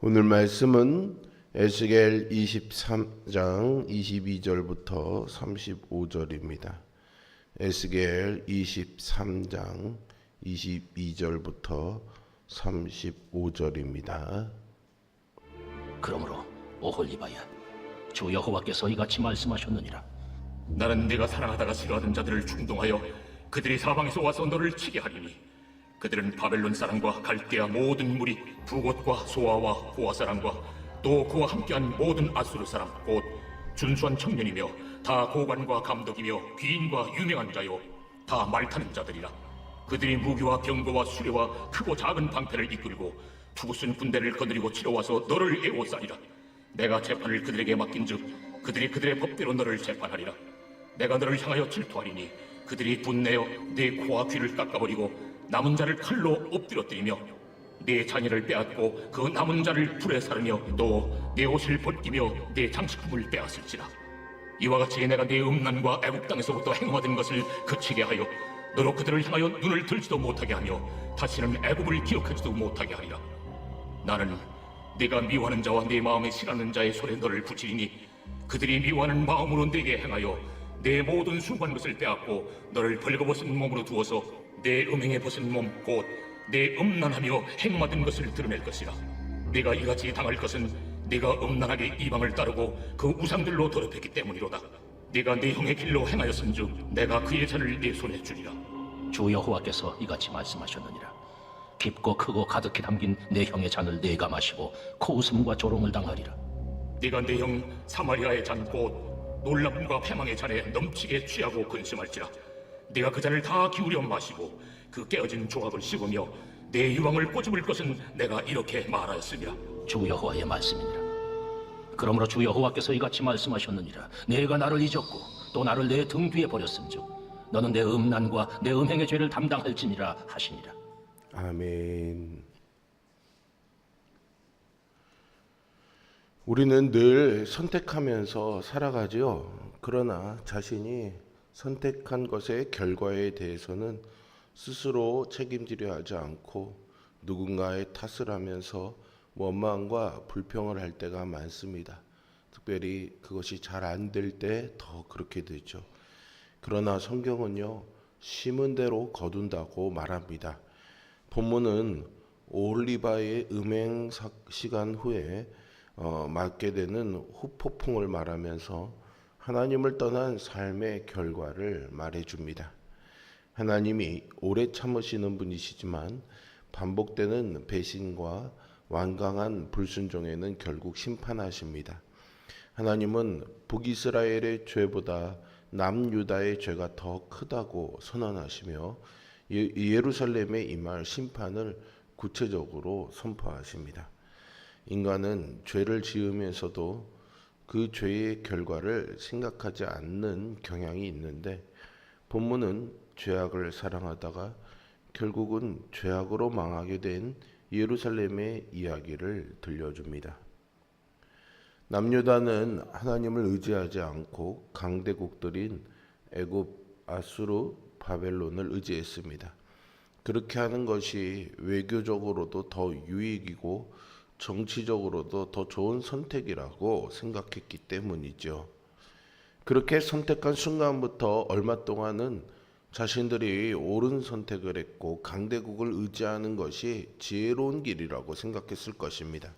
오늘 말씀은 에스겔 23장 22절부터 35절입니다. 에스겔 23장 22절부터 35절입니다. 그러므로 오홀리바야, 주 여호와께서 이같이 말씀하셨느니라. 나는 네가 사랑하다가 싫어하던 자들을 충동하여 그들이 사방에서 와서 너를 치게 하리니 그들은 바벨론 사람과 갈대아 모든 무리, 부곳과 소아와 고아 사람과 또 그와 함께한 모든 아수르 사람, 곧 준수한 청년이며 다 고관과 감독이며 귀인과 유명한 자요 다 말타는 자들이라. 그들이 무기와 병거와 수레와 크고 작은 방패를 이끌고 투구순 군대를 거느리고 치러와서 너를 애워싸리라. 내가 재판을 그들에게 맡긴즉 그들이 그들의 법대로 너를 재판하리라. 내가 너를 향하여 질투하리니 그들이 분내어 네 코와 귀를 깎아버리고 남은 자를 칼로 엎드려뜨리며 네 자녀를 빼앗고 그 남은 자를 불에 사르며 또 네 옷을 벗기며 네 장식품을 빼앗을지라. 이와 같이 내가 네 음란과 애국 땅에서부터 행하던 것을 그치게 하여 너로 그들을 향하여 눈을 들지도 못하게 하며 다시는 애국을 기억하지도 못하게 하리라. 나는 네가 미워하는 자와 네 마음에 싫어하는 자의 손에 너를 붙이리니 그들이 미워하는 마음으로 네게 행하여 내 모든 숭고한 것을 빼앗고 너를 벌거벗은 몸으로 두어서 내 음행에 벗은 몸 곧 내 음란하며 행맞은 것을 드러낼 것이라. 네가 이같이 당할 것은 네가 음란하게 이방을 따르고 그 우상들로 더럽혔기 때문이로다. 네가 내 형의 길로 행하였은즉 내가 그의 잔을 네 손에 주리라. 주 여호와께서 이같이 말씀하셨느니라. 깊고 크고 가득히 담긴 내 형의 잔을 네가 마시고 코웃음과 조롱을 당하리라. 네가 내 형 사마리아의 잔 곧 놀람과 패망의 잔에 넘치게 취하고 근심할지라. 네가 그 잔을 다 기울여 마시고 그 깨어진 조각을 씹으며 내 유황을 꼬집을 것은 내가 이렇게 말하였으니라. 주 여호와의 말씀이니라. 그러므로 주 여호와께서 이같이 말씀하셨느니라. 네가 나를 잊었고 또 나를 내 등 뒤에 버렸은즉 너는 내 음란과 내 음행의 죄를 담당할지니라 하시니라. 아멘. 우리는 늘 선택하면서 살아가지요. 그러나 자신이 선택한 것의 결과에 대해서는 스스로 책임지려 하지 않고 누군가의 탓을 하면서 원망과 불평을 할 때가 많습니다. 특별히 그것이 잘 안 될 때 더 그렇게 되죠. 그러나 성경은요, 심은 대로 거둔다고 말합니다. 본문은 오홀리바의 음행 시간 후에 맞게 되는 후폭풍을 말하면서 하나님을 떠난 삶의 결과를 말해줍니다. 하나님이 오래 참으시는 분이시지만 반복되는 배신과 완강한 불순종에는 결국 심판하십니다. 하나님은 북이스라엘의 죄보다 남유다의 죄가 더 크다고 선언하시며 예루살렘에 임할 심판을 구체적으로 선포하십니다. 인간은 죄를 지으면서도 그 죄의 결과를 생각하지 않는 경향이 있는데 본문은 죄악을 사랑하다가 결국은 죄악으로 망하게 된 예루살렘의 이야기를 들려줍니다. 남유다는 하나님을 의지하지 않고 강대국들인 애굽, 아수르, 바벨론을 의지했습니다. 그렇게 하는 것이 외교적으로도 더 유익이고 정치적으로도 더 좋은 선택이라고 생각했기 때문이죠. 그렇게 선택한 순간부터 얼마 동안은 자신들이 옳은 선택을 했고 강대국을 의지하는 것이 지혜로운 길이라고 생각했을 것입니다.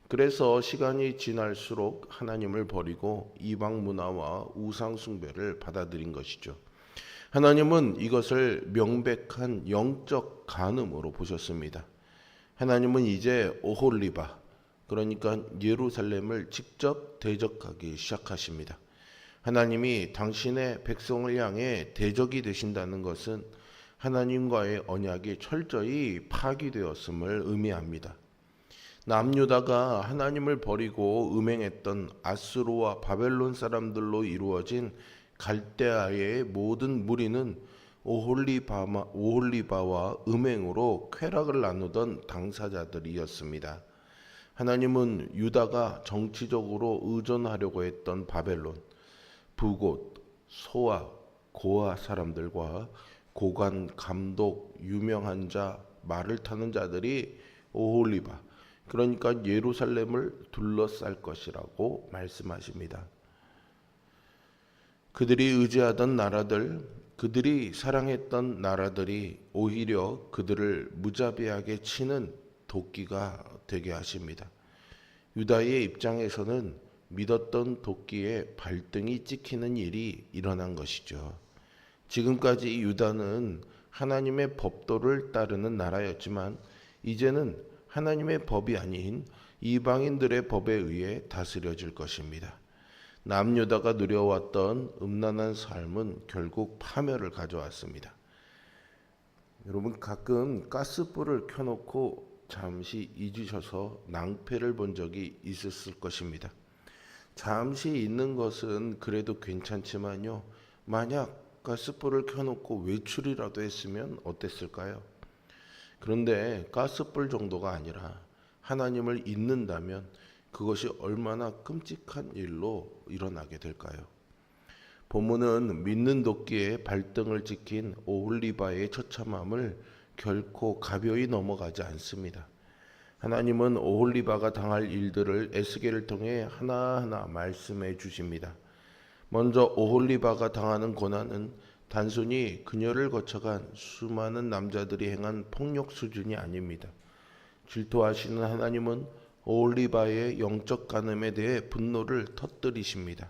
그래서 시간이 지날수록 하나님을 버리고 이방 문화와 우상 숭배를 받아들인 것이죠. 하나님은 이것을 명백한 영적 간음으로 보셨습니다. 하나님은 이제 오홀리바, 그러니까 예루살렘을 직접 대적하기 시작하십니다. 하나님이 당신의 백성을 향해 대적이 되신다는 것은 하나님과의 언약이 철저히 파기되었음을 의미합니다. 남유다가 하나님을 버리고 음행했던 아수르와 바벨론 사람들로 이루어진 갈대아의 모든 무리는 오홀리바와 음행으로 쾌락을 나누던 당사자들이었습니다. 하나님은 유다가 정치적으로 의존하려고 했던 바벨론, 부곳, 소아, 고아 사람들과 고관, 감독, 유명한 자, 말을 타는 자들이 오홀리바, 그러니까 예루살렘을 둘러쌀 것이라고 말씀하십니다. 그들이 의지하던 나라들, 그들이 사랑했던 나라들이 오히려 그들을 무자비하게 치는 도끼가 되게 하십니다. 유다의 입장에서는 믿었던 도끼에 발등이 찍히는 일이 일어난 것이죠. 지금까지 유다는 하나님의 법도를 따르는 나라였지만 이제는 하나님의 법이 아닌 이방인들의 법에 의해 다스려질 것입니다. 남유다가 누려왔던 음란한 삶은 결국 파멸을 가져왔습니다. 여러분, 가끔 가스불을 켜놓고 잠시 잊으셔서 낭패를 본 적이 있었을 것입니다. 잠시 있는 것은 그래도 괜찮지만요, 만약 가스불을 켜놓고 외출이라도 했으면 어땠을까요? 그런데 가스불 정도가 아니라 하나님을 잊는다면 그것이 얼마나 끔찍한 일로 일어나게 될까요? 본문은 믿는 도끼에 발등을 찍힌 오홀리바의 처참함을 결코 가벼이 넘어가지 않습니다. 하나님은 오홀리바가 당할 일들을 에스겔을 통해 하나하나 말씀해 주십니다. 먼저 오홀리바가 당하는 고난은 단순히 그녀를 거쳐간 수많은 남자들이 행한 폭력 수준이 아닙니다. 질투하시는 하나님은 오홀리바의 영적 간음에 대해 분노를 터뜨리십니다.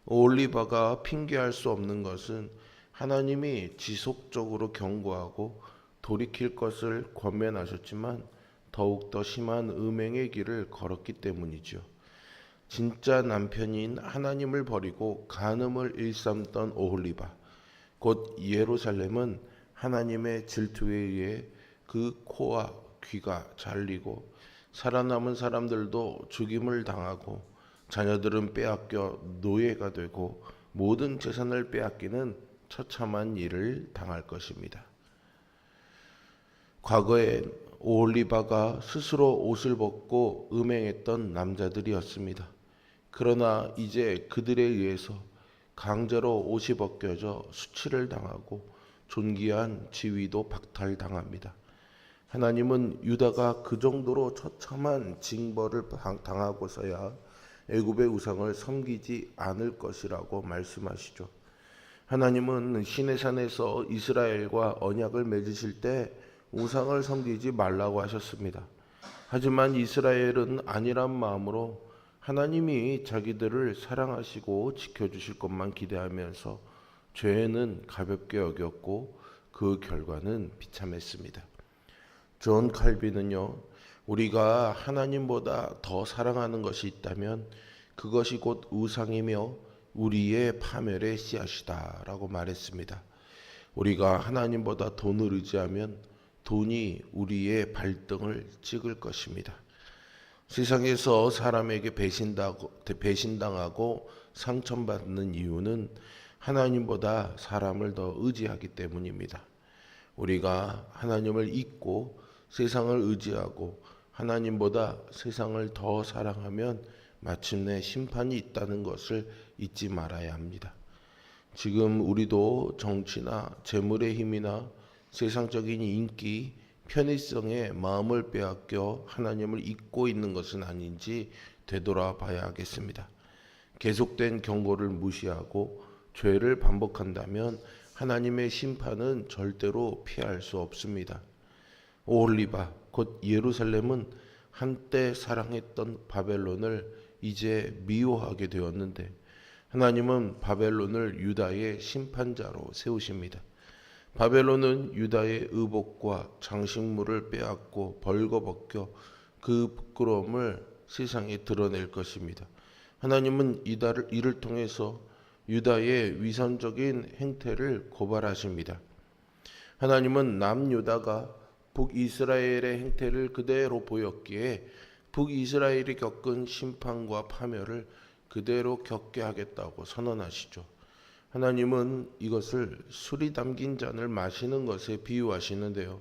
오홀리바가 핑계할 수 없는 것은 하나님이 지속적으로 경고하고 돌이킬 것을 권면하셨지만 더욱더 심한 음행의 길을 걸었기 때문이죠. 진짜 남편인 하나님을 버리고 간음을 일삼던 오홀리바, 곧 예루살렘은 하나님의 질투에 의해 그 코와 귀가 잘리고 살아남은 사람들도 죽임을 당하고 자녀들은 빼앗겨 노예가 되고 모든 재산을 빼앗기는 처참한 일을 당할 것입니다. 과거에 오홀리바가 스스로 옷을 벗고 음행했던 남자들이었습니다. 그러나 이제 그들에 의해서 강제로 옷이 벗겨져 수치를 당하고 존귀한 지위도 박탈당합니다. 하나님은 유다가 그 정도로 처참한 징벌을 당하고서야 애굽의 우상을 섬기지 않을 것이라고 말씀하시죠. 하나님은 시내산에서 이스라엘과 언약을 맺으실 때 우상을 섬기지 말라고 하셨습니다. 하지만 이스라엘은 안일한 마음으로 하나님이 자기들을 사랑하시고 지켜주실 것만 기대하면서 죄는 가볍게 여겼고 그 결과는 비참했습니다. 존 칼빈은요, 우리가 하나님보다 더 사랑하는 것이 있다면 그것이 곧 우상이며 우리의 파멸의 씨앗이다 라고 말했습니다. 우리가 하나님보다 돈을 의지하면 돈이 우리의 발등을 찍을 것입니다. 세상에서 사람에게 배신당하고 상처받는 이유는 하나님보다 사람을 더 의지하기 때문입니다. 우리가 하나님을 잊고 세상을 의지하고 하나님보다 세상을 더 사랑하면 마침내 심판이 있다는 것을 잊지 말아야 합니다. 지금 우리도 정치나 재물의 힘이나 세상적인 인기, 편의성에 마음을 빼앗겨 하나님을 잊고 있는 것은 아닌지 되돌아봐야 하겠습니다. 계속된 경고를 무시하고 죄를 반복한다면 하나님의 심판은 절대로 피할 수 없습니다. 오홀리바, 곧 예루살렘은 한때 사랑했던 바벨론을 이제 미워하게 되었는데 하나님은 바벨론을 유다의 심판자로 세우십니다. 바벨론은 유다의 의복과 장식물을 빼앗고 벌거벗겨 그 부끄러움을 세상에 드러낼 것입니다. 하나님은 이를 통해서 유다의 위선적인 행태를 고발하십니다. 하나님은 남유다가 북이스라엘의 행태를 그대로 보였기에 북이스라엘이 겪은 심판과 파멸을 그대로 겪게 하겠다고 선언하시죠. 하나님은 이것을 술이 담긴 잔을 마시는 것에 비유하시는데요.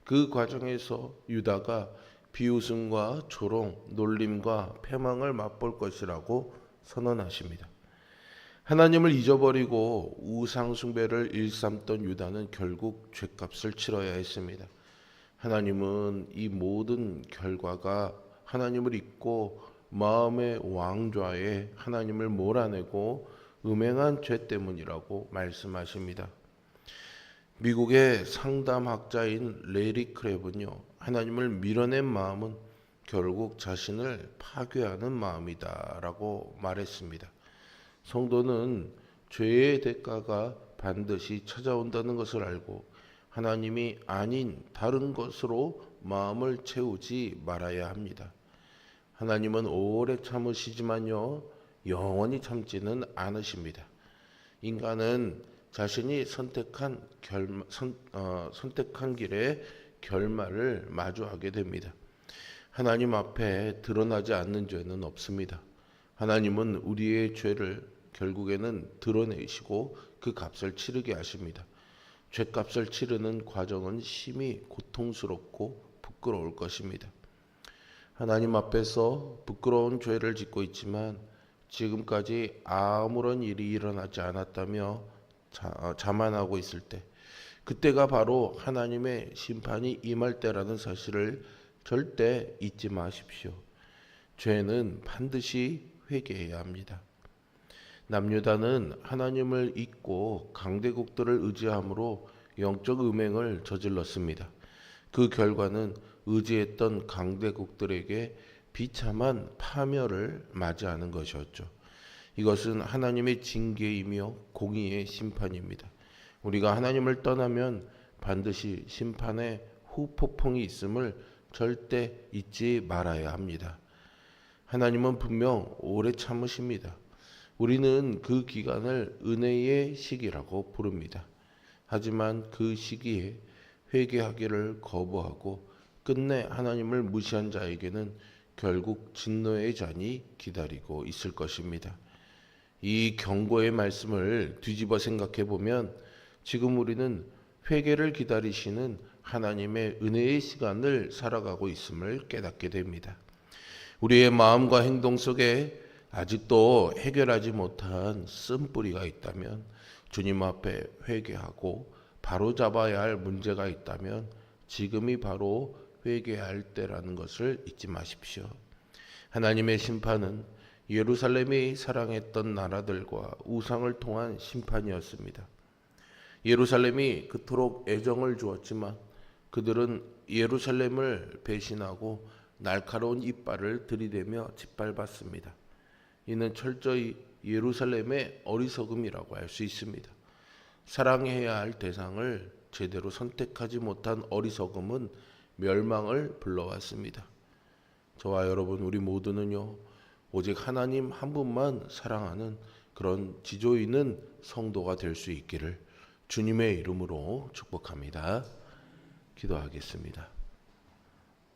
그 과정에서 유다가 비웃음과 조롱, 놀림과 패망을 맛볼 것이라고 선언하십니다. 하나님을 잊어버리고 우상 숭배를 일삼던 유다는 결국 죄값을 치러야 했습니다. 하나님은 이 모든 결과가 하나님을 잊고 마음의 왕좌에 하나님을 몰아내고 음행한 죄 때문이라고 말씀하십니다. 미국의 상담학자인 레리 크랩은요, 하나님을 밀어낸 마음은 결국 자신을 파괴하는 마음이다라고 말했습니다. 성도는 죄의 대가가 반드시 찾아온다는 것을 알고 하나님이 아닌 다른 것으로 마음을 채우지 말아야 합니다. 하나님은 오래 참으시지만요, 영원히 참지는 않으십니다. 인간은 자신이 선택한 길의 결말을 마주하게 됩니다. 하나님 앞에 드러나지 않는 죄는 없습니다. 하나님은 우리의 죄를 결국에는 드러내시고 그 값을 치르게 하십니다. 죄값을 치르는 과정은 심히 고통스럽고 부끄러울 것입니다. 하나님 앞에서 부끄러운 죄를 짓고 있지만 지금까지 아무런 일이 일어나지 않았다며 자만하고 있을 때, 그때가 바로 하나님의 심판이 임할 때라는 사실을 절대 잊지 마십시오. 죄는 반드시 회개해야 합니다. 남유다는 하나님을 잊고 강대국들을 의지함으로 영적 음행을 저질렀습니다. 그 결과는 의지했던 강대국들에게 비참한 파멸을 맞이하는 것이었죠. 이것은 하나님의 징계이며 공의의 심판입니다. 우리가 하나님을 떠나면 반드시 심판의 후폭풍이 있음을 절대 잊지 말아야 합니다. 하나님은 분명 오래 참으십니다. 우리는 그 기간을 은혜의 시기라고 부릅니다. 하지만 그 시기에 회개하기를 거부하고 끝내 하나님을 무시한 자에게는 결국 진노의 잔이 기다리고 있을 것입니다. 이 경고의 말씀을 뒤집어 생각해 보면 지금 우리는 회개를 기다리시는 하나님의 은혜의 시간을 살아가고 있음을 깨닫게 됩니다. 우리의 마음과 행동 속에 아직도 해결하지 못한 쓴뿌리가 있다면, 주님 앞에 회개하고 바로잡아야 할 문제가 있다면 지금이 바로 회개할 때라는 것을 잊지 마십시오. 하나님의 심판은 예루살렘이 사랑했던 나라들과 우상을 통한 심판이었습니다. 예루살렘이 그토록 애정을 주었지만 그들은 예루살렘을 배신하고 날카로운 이빨을 들이대며 짓밟았습니다. 이는 철저히 예루살렘의 어리석음이라고 할 수 있습니다. 사랑해야 할 대상을 제대로 선택하지 못한 어리석음은 멸망을 불러왔습니다. 저와 여러분, 우리 모두는요, 오직 하나님 한 분만 사랑하는 그런 지조 있는 성도가 될 수 있기를 주님의 이름으로 축복합니다. 기도하겠습니다.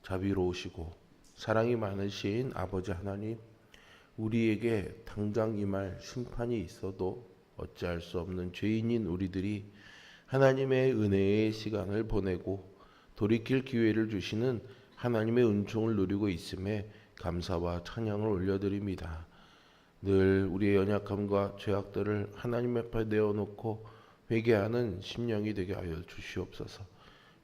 자비로우시고 사랑이 많으신 아버지 하나님, 우리에게 당장 임할 심판이 있어도 어찌할 수 없는 죄인인 우리들이 하나님의 은혜의 시간을 보내고 돌이킬 기회를 주시는 하나님의 은총을 누리고 있음에 감사와 찬양을 올려드립니다. 늘 우리의 연약함과 죄악들을 하나님 앞에 내어놓고 회개하는 심령이 되게 하여 주시옵소서.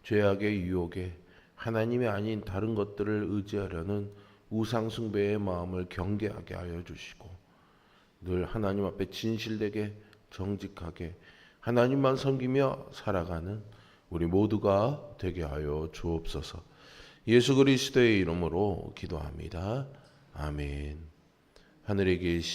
죄악의 유혹에 하나님이 아닌 다른 것들을 의지하려는 우상 숭배의 마음을 경계하게 하여 주시고, 늘 하나님 앞에 진실되게 정직하게 하나님만 섬기며 살아가는 우리 모두가 되게 하여 주옵소서. 예수 그리스도의 이름으로 기도합니다. 아멘. 하늘에 계신